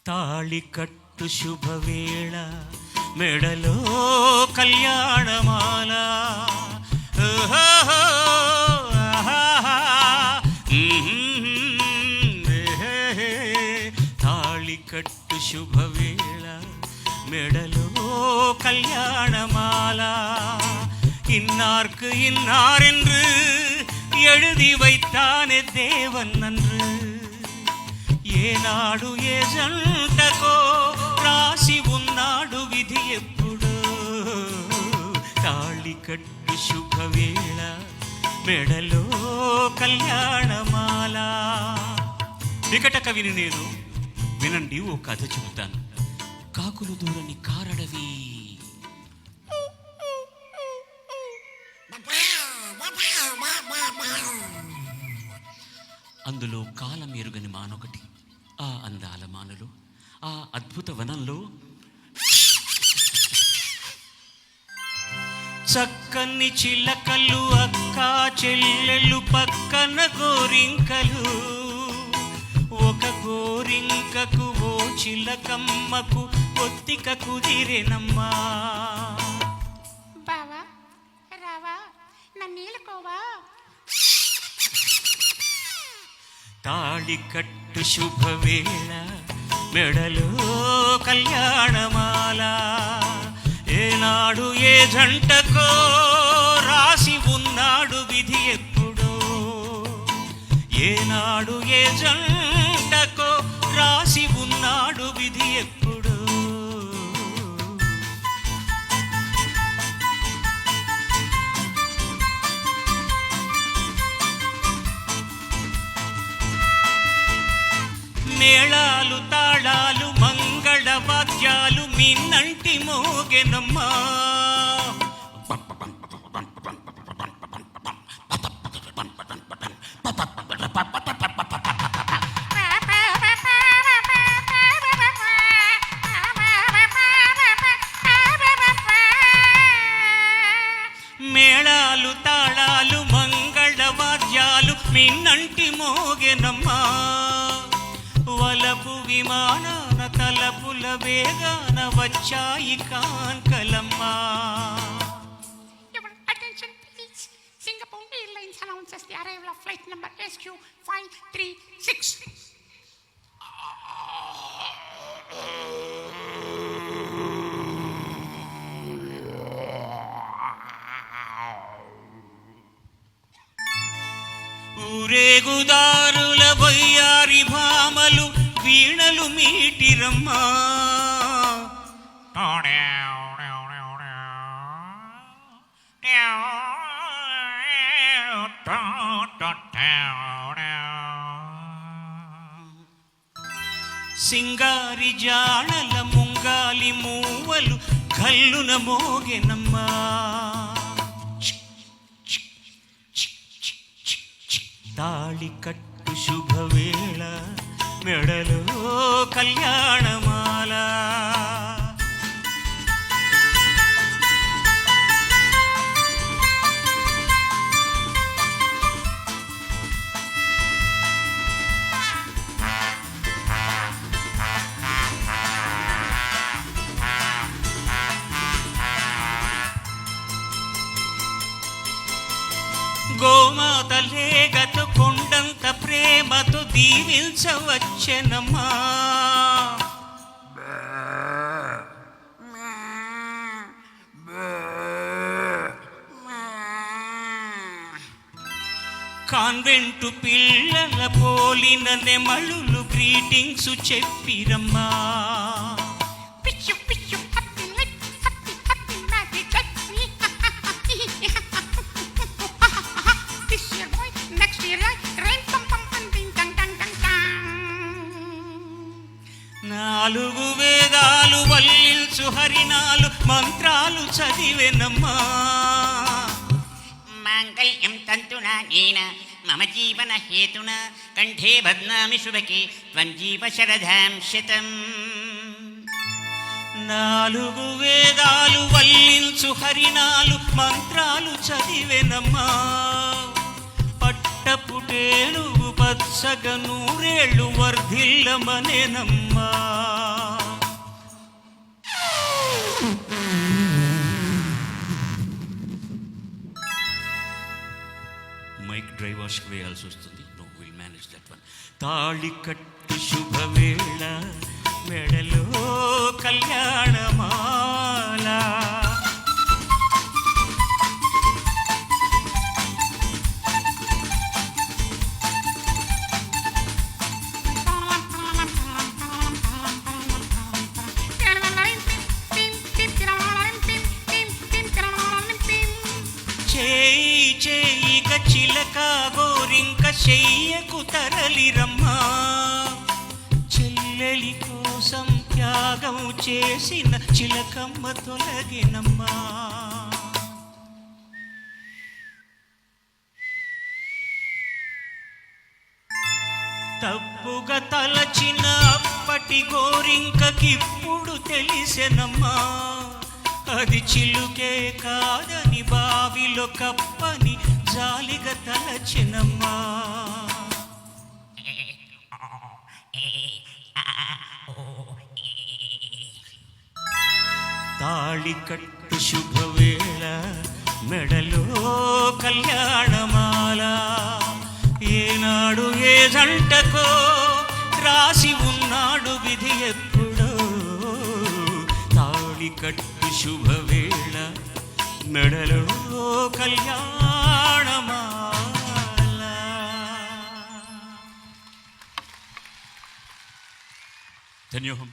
తాళి కట్టు శుభవేళ మెడలో కళ్యాణమాల తాళి కట్టు శుభవేళ మెడలో கல்யாணமால இன்னார்க்கு இன்னார் என்று எழுதி வைத்தானே தேவன் நன்று ఏనాడు ఏ జంటకో రాసి ఉన్నాడు విధి ఎప్పుడు తాళి కట్టు శుభవేళ మెడలో కళ్యాణమాల. వికట కవిని నేను, వినండి ఓ కథ చెబుతాను. కాకులు దూరని కారడవి, అందులో కాలం ఎరుగని మానొకటి. ఆ అందాల మానులు ఆ అద్భుత వనంలో చక్కని చిలకలు అక్క చెల్లెలు పక్కన గోరింకలు. ఒక గోరింకకు ఓ చిలకమ్మకు ఒత్తిక కుదిరేనమ్మా. బావా రావా నన్నీలుకోవా. తాళి కట్టు శుభవేళ మెడలో కళ్యాణమాల. ఏనాడు ఏ జంటకో రాసి ఉన్నాడు విధి ఎప్పుడో. ఏనాడు ఏ జంటకో రాసి ఉన్నాడు విధి ఎప్పుడో. మేళాలు తాళాలు మంగళ వాద్యాలు మిన్నంటి మోగెనమ్మా. మేళాలు తాళాలు మంగళ వాద్యాలు మిన్నంటి మోగెనమ్మా. వలపు విమానాన తలపుల వేగాన వచ్చాయి కాంకలమ్మా. Attention please. Singapore Airlines announces the arrival of flight number SQ536. ఊరేగుదారుల బొయ్యారి భామలు వీణలు మీటిరమ్మా. సింగారి జాణల ముంగాలి మూవలు కల్లున మోగెనమ్మా. తాళి కట్టు శుభవేళ మెడలో కళ్యాణమాల. గోమాత లేగతో కొండంత ప్రేమతో దీవించవచ్చెనమ్మా. కాన్వెంటు పిల్లల పోలిన నెమళులు గ్రీటింగ్స్ చెప్పిరమ్మా. నాలుగు వేదాలు వల్లించు హరినాలు మంత్రాలు చదివెనమ్మా. మాంగళ్యం తంతునా నేన మమ జీవన హేతున కంఠే బధ్నామి శుభకే త్వం జీవ శరదాం శతం. నాలుగు వేదాలు వల్లించు హరినాలు మంత్రాలు చదివెనమ్మా. పట్టపుటేలుగు పచ్చగ నూరేళ్ళు వర్ధిల్లమనేనమ్మా. వేయాల్సి వస్తుంది. No, will manage that one. తాళి కట్టు శుభవేళ మెడలో కళ్యాణమాల, చేయి చేయిక చిలక గోరింక చెయ్యకు తరలిరమ్మా, చెల్లెలి కోసం త్యాగం చేసిన చిలకమ్మ తొలగినమ్మా. తప్పుగా తలచిన అప్పటి గోరింకకిప్పుడు తెలిసెనమ్మా, అది చిలుకే కాదని బావిలో కప్పని జాలిగా తలచినమ్మా. తాళి కట్టు శుభవేళ మెడలో కళ్యాణమాల, ఏనాడు ఏ జంటకో రాసి ఉన్నాడు విధి ఎప్పుడో. తాళి కట్టు శుభవేళ మెడలో కళ్యాణమాల. ధన్యోహం.